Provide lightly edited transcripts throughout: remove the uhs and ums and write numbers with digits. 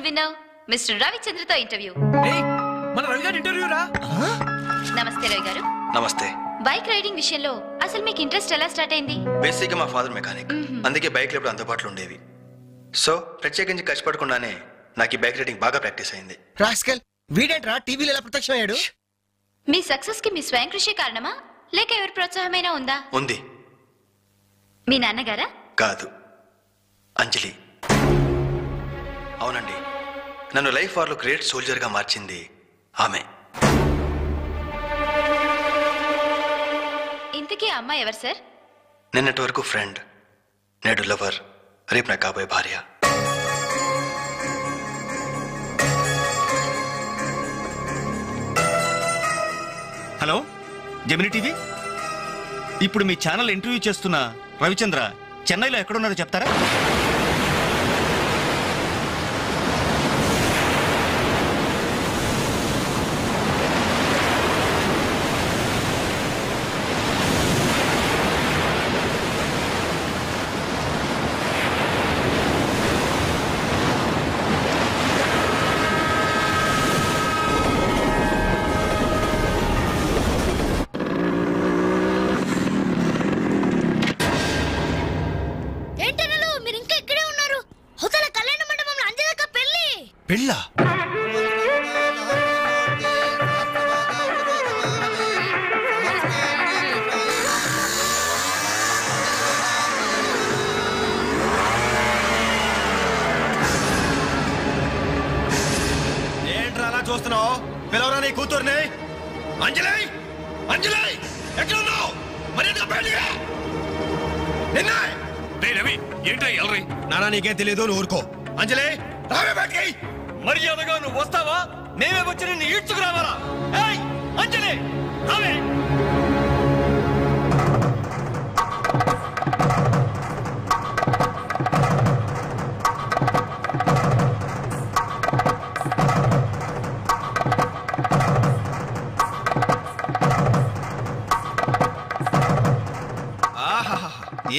Winner mister రవిచంద్రతో interview. మన రవి గారి interview రా. నమస్తే రవి గారు. నమస్తే. బైక్ రైడింగ్ విషయంలో అసలు మీకు ఇంట్రెస్ట్ ఎలా స్టార్ట్ అయింది? బేసిక్ గా మా ఫాదర్ మెకానిక్, అందుకే బైక్లు ఎప్పుడు అందుబాటులో ఉండేవి. సో ప్రత్యేకించి కష్టపడకుండానే నాకు ఈ బైక్ రైడింగ్ బాగా ప్రాక్టీస్ అయింది. రాస్కల్ వీడేంట్రా టీవీలో ఎలా ప్రత్యక్షమయ్యాడు? మీ సక్సెస్ కి మీ స్వయం కృషి కారణమా లేక ఎవరి ప్రోత్సాహమైనా ఉందా? ఉంది. మీ నాన్నగారా? కాదు, అంజలి. అవునండి, నన్ను లైఫ్ వార్లో గ్రేట్ సోల్జర్ గా మార్చింది ఆమె. ఇంతకీ ఆ అమ్మాయి ఎవరు సార్? నిన్నటి వరకు ఫ్రెండ్, నేడు లవర్, రేపు నా కాబోయే భార్య. హలో జెమిని టీవీ, ఇప్పుడు మీ ఛానల్ ఇంటర్వ్యూ చేస్తున్న రవిచంద్ర చెన్నైలో ఎక్కడున్నారో చెప్తారా? పెళ్ళా? ఏంట్రా అలా చూస్తున్నావు? పిలవరా నీ కూతుర్ని. అంజలి, అంజలి ఎక్కడున్నావు? మర్యాదగా బయటికి నిన్న. రవి ఏంట్రా ఎల్రై? నానా నీకేం తెలియదు, నువ్వు ఊరుకో. అంజలి రావే బయటికి. మర్యాదగా నువ్వు వస్తావా? మేమే వచ్చి నిన్ను ఈడ్చుకురావాలా? అంజలి రావే.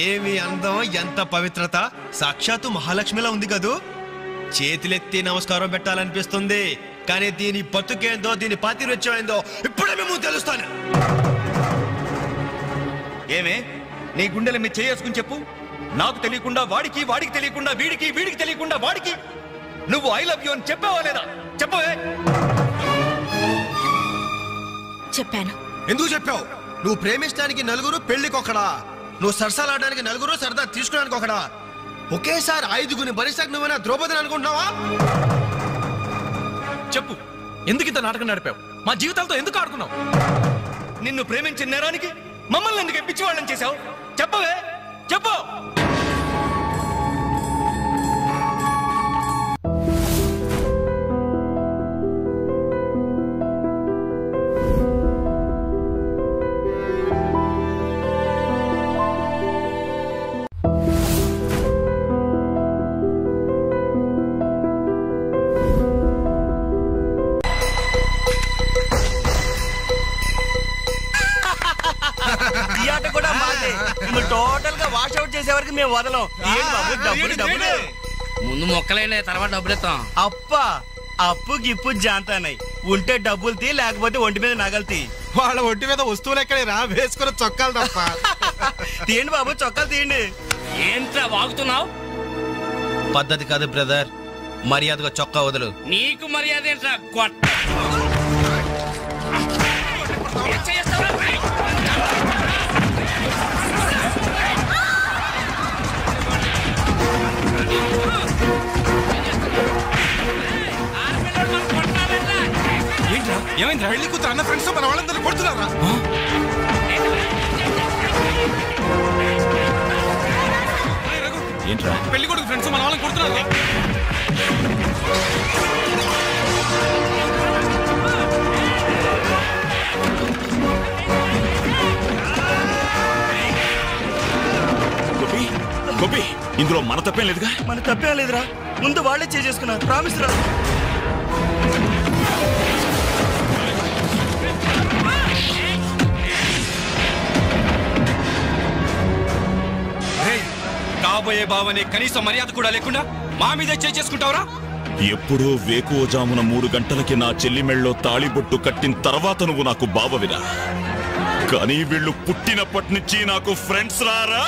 ఏమి అందం, ఎంత పవిత్రత! సాక్షాత్తు మహాలక్ష్మిలా ఉంది కదూ. చేతులెత్తి నమస్కారం పెట్టాలనిపిస్తుంది, కానీ దీని బతుకేందో, దీని పాతిరొచ్చేందో ఇప్పుడే మేము తెలుస్తాను. ఏమే నీ గుండెల మీద చేసుకుని చెప్పు. నాకు తెలియకుండా వాడికి, వాడికి తెలియకుండా వీడికి, వీడికి తెలియకుండా వాడికి నువ్వు ఐ లవ్ యూ అని చెప్పావా లేదా? చెప్పవే. చెప్పాను. ఎందుకు చెప్పావు? నువ్వు ప్రేమించడానికి నలుగురు, పెళ్లికొకడా. నువ్వు సరసాలాడడానికి నలుగురు, సరదా తీసుకోవడానికి ఒకడా. ఒకేసారి 5గురిని భరిస్తాక నువ్వేనా ద్రౌపదిని అనుకుంటున్నావా? చెప్పు, ఎందుకు ఇంత నాటకం నడిపావు? మా జీవితాలతో ఎందుకు ఆడుకున్నావు? నిన్ను ప్రేమించిన నేరానికి మమ్మల్ని ఎందుకు పిచ్చివాళ్ళని చేశావు? చెప్పవే, చెప్పు. టోటల్ గా వాష్ అవుట్ చేసే వరకు మేము వదలం. ముందు మొక్కలైనా తర్వాత డబ్బులు ఇస్తాం. అప్పు గిప్పు జాంతానాయి. ఉంటే డబ్బులు తీ, లేకపోతే ఒంటి మీద నగలు తీ. వాళ్ళ ఒంటి మీద వస్తువులు ఎక్కడే రా, వేసుకున్న చొక్కాలు తప్ప. తీయండి బాబు, చొక్కాలు తీయండి. ఏంట్రా వాగుతున్నావు? పద్ధతి కాదు బ్రదర్, మర్యాదగా చొక్కా వదులు. నీకు మర్యాద ఏంట్రా? ఏమైంది? పెళ్లి కూతురు అన్న ఫ్రెండ్స్ మన వాళ్ళందరూ కొడుతున్నారా? ఏంట్రా? పెళ్లి కొడుకు ఫ్రెండ్స్ మన వాళ్ళని కొడుతున్నారు. గోపి, ఇందులో మన తప్పేం లేదుగా? మన తప్పేం లేదురా. ముందు వాళ్ళే చేసుకున్నారు. ప్రామిస్ రా. కాబోయే బావని కనీసం మర్యాద కూడా లేకుండా మా మీద చేసుకుంటావురా? ఎప్పుడో వేకువజామున 3 గంటలకి నా చెల్లి మెళ్ళో తాళిబొట్టు కట్టిన తర్వాత నువ్వు నాకు బావవిరా. కానీ వీళ్ళు పుట్టినప్పటి నుంచి నాకు ఫ్రెండ్స్ రారా.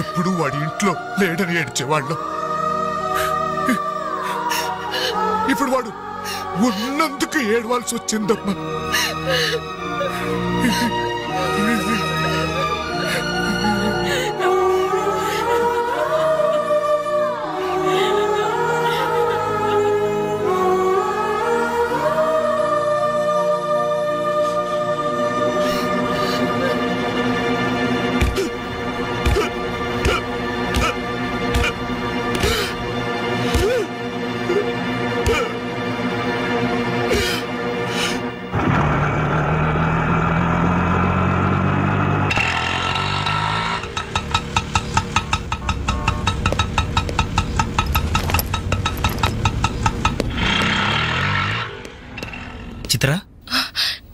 ఎప్పుడు వాడి ఇంట్లో లేడని ఏడ్చేవాళ్ళు. ఇప్పుడు వాడు ఉన్నందుకు ఏడవాల్సి వచ్చిందమ్మా. చిత్ర,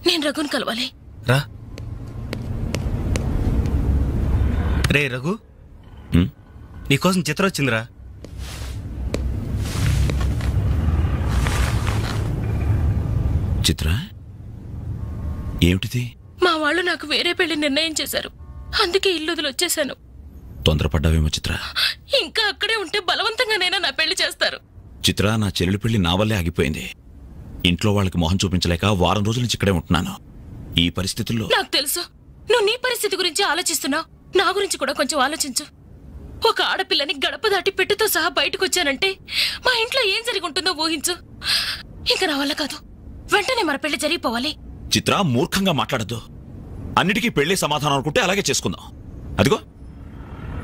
నేను రఘుని కలవాలి. రా. రే రఘు, నీకోసం చిత్ర వచ్చిందిరా. చిత్ర, ఏమిటిది? మా వాళ్ళు నాకు వేరే పెళ్లి నిర్ణయం చేశారు. అందుకే ఇల్లు వదిలి వచ్చేసాను. తొందరపడ్డావేమో చిత్ర. ఇంకా అక్కడే ఉంటే బలవంతంగానైనా నా పెళ్లి చేస్తారు. చిత్ర, నా చెల్లెలి పెళ్లి నా వల్లే ఆగిపోయింది. ఇంట్లో వాళ్ళకి మొహం చూపించలేక వారం రోజుల నుంచి ఇక్కడే ఉంటున్నాను. ఈ పరిస్థితుల్లో నాకు తెలుసు నువ్వు నీ పరిస్థితి గురించి ఆలోచిస్తున్నావు. నా గురించి కూడా కొంచెం ఆలోచించు. ఒక ఆడపిల్లని గడప దాటి పెట్టుతో సహా బయటకు వచ్చానంటే మా ఇంట్లో ఏం జరిగి ఉంటుందో ఊహించు. ఇంకా నా వల్ల కాదు. వెంటనే మన పెళ్లి జరిగిపోవాలి. చిత్ర, మూర్ఖంగా మాట్లాడద్దు. అన్నిటికీ పెళ్లి సమాధానం అనుకుంటే అలాగే చేసుకుందాం. అదిగో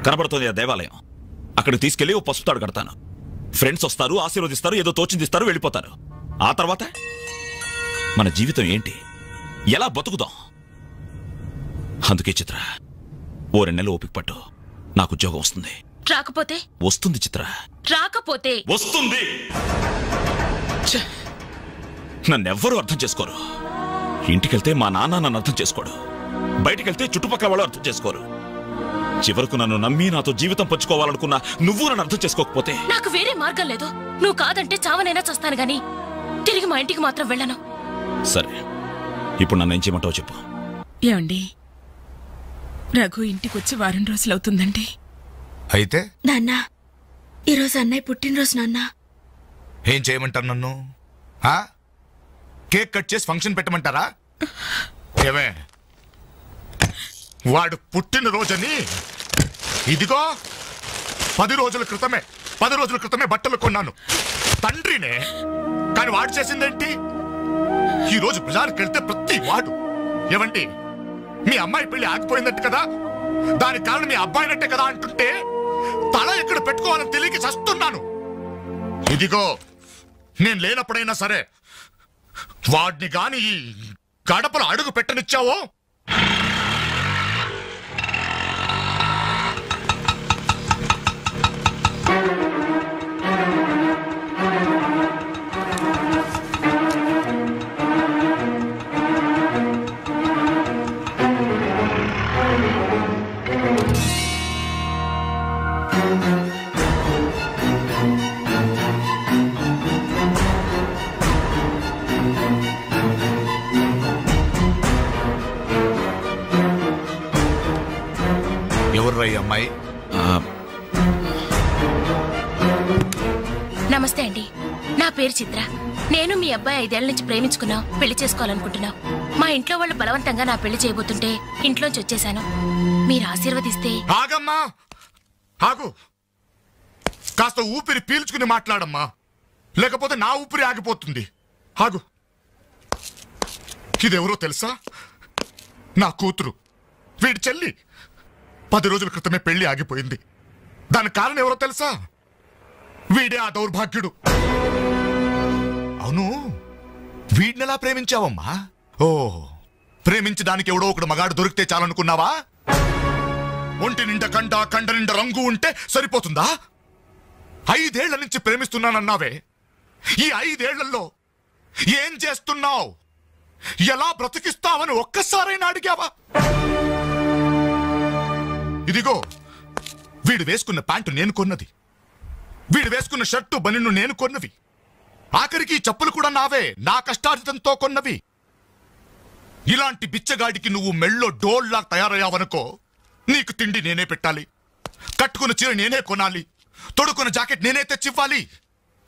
కనబడుతోంది ఆ దేవాలయం. అక్కడికి తీసుకెళ్లి ఓ పసుపు తాడు కడతాను. ఫ్రెండ్స్ వస్తారు, ఆశీర్వదిస్తారు, ఏదో తోచిందిస్తారు, వెళ్ళిపోతారు. ఆ తర్వాత మన జీవితం ఏంటి, ఎలా బతుకుదాం? అందుకే చిత్ర, ఓ 2 నెలలు ఓపిక పట్టు. నాకు ఉద్యోగం వస్తుంది. రాకపోతే? వస్తుంది చిత్ర. రాకపోతే? వస్తుంది. నన్నెవ్వరూ అర్థం చేసుకోరు. ఇంటికెళ్తే మా నాన్న నన్ను అర్థం చేసుకోడు. బయటికెళ్తే చుట్టుపక్కల వాళ్ళు అర్థం చేసుకోరు. చివరకు నన్ను నమ్మి నాతో జీవితం పంచుకోవాలనుకున్నా నువ్వు నన్ను అర్థం చేసుకోకపోతే? నాకు వేరే మార్గం లేదు. నువ్వు కాదంటే చావనైనా చస్తాను గాని తిరిగి మా ఇంటికి మాత్రం వెళ్ళను. సరే, ఇప్పుడు నన్ను ఏం చేయమంటావు చెప్పు. ఏమండి, రఘు ఇంటికొచ్చి వారం రోజులవుతుందండి. అయితే నాన్న, ఈరోజు అన్నయ్య పుట్టినరోజు నాన్న. ఏం చేయమంటారు నన్ను? కేక్ కట్ చేసి ఫంక్షన్ పెట్టమంటారా? ఏమే, వాడు పుట్టినరోజని ఇదిగో 10 రోజుల క్రితమే బట్టలు కొన్నాను. తండ్రినే. కానీ వాడు చేసిందేంటి? ఈ రోజు బజార్కి వెళ్తే ప్రతి వాడు ఏమండి మీ అమ్మాయి పెళ్లి ఆగిపోయిందట్టు కదా, దానికి కారణం మీ అబ్బాయినట్టే కదా అంటుంటే తల ఇక్కడ పెట్టుకోవాలని తెలియక చస్తున్నాను. ఇదిగో నేను లేనప్పుడైనా సరే వాడిని గాని ఈ గడపలో అడుగు పెట్టనిచ్చావో ఎవర్రయ్య అమ్మాయి? నమస్తే అండి, నా పేరు చిత్ర. నేను మీ అబ్బాయి 5 ఏళ్ల నుంచి ప్రేమించుకున్నా, పెళ్లి చేసుకోవాలనుకుంటున్నా. మా ఇంట్లో వాళ్ళు బలవంతంగా నా పెళ్లి చేయబోతుంటే ఇంట్లోంచి వచ్చేసాను. మీరు ఆశీర్వదిస్తే. ఆగమ్మా, ఆగు. కాస్త ఊపిరి పీల్చుకుని మాట్లాడమ్మా, లేకపోతే నా ఊపిరి ఆగిపోతుంది. ఆగు. ఇదెవరో తెలుసా? నా కూతురు, వీడి చెల్లి. 10 రోజుల క్రితమే పెళ్లి ఆగిపోయింది. దానికి కారణం ఎవరో తెలుసా? వీడే ఆ దౌర్భాగ్యుడు. అవును, వీడినెలా ప్రేమించావమ్మా? ఓ, ప్రేమించడానికి ఎవడో ఒకడు మగాడు దొరికితే చాలనుకున్నావా? ఒంటి నిండా కండ నిండా రంగు ఉంటే సరిపోతుందా? 5 ఏళ్ల నుంచి ప్రేమిస్తున్నానన్నావే, ఈ 5 ఏళ్లలో ఏం చేస్తున్నావు? ఎలా బ్రతికిస్తావని ఒక్కసారైనా అడిగావా? ఇదిగో, వీడు వేసుకున్న ప్యాంటు నేను కొన్నది, వీడు వేసుకున్న షర్టు బనిన్ను నేను కొన్నవి, ఆఖరికి చెప్పులు కూడా నావే, నా కష్టార్జితంతో కొన్నవి. ఇలాంటి బిచ్చగాడికి నువ్వు మెళ్ళో డోల్లా తయారయ్యావనుకో, నీకు తిండి నేనే పెట్టాలి, కట్టుకున్న చీర నేనే కొనాలి, తొడుకున్న జాకెట్ నేనే తెచ్చివ్వాలి.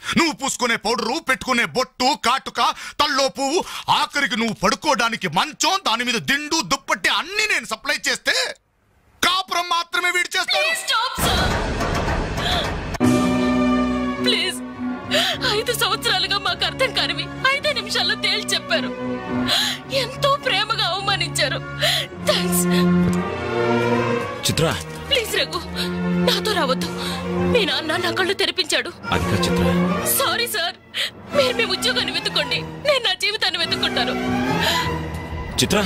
నువ్వు పూసుకునే పౌడరు, పెట్టుకునే బొట్టు, కాటుక, తల్లో పువ్వు, ఆఖరికి నువ్వు పడుకోవడానికి మంచం, దాని మీద దిండు, దుప్పట్టి అన్ని నేను సప్లై చేస్తే కాపురం మాత్రమే వీడి చేస్తాడు. ప్లీజ్, 5 సంవత్సరాలుగా మాకు అర్థం కానివి 5 నిమిషాల్లో తేల్చి చెప్పారు. ఎంతో ప్రేమగా అవమానించారు. థాంక్స్. చిత్ర, ప్లీజ్ రఘు, నాతో రావద్దు. మీ నాన్న నా కళ్ళు తెరిపించాడు. చిత్ర, సారీ సార్. మీరు మీ ఉద్యోగాన్ని వెతుక్కోండి, నేను నా జీవితాన్ని వెతుక్కుంటాను. చిత్ర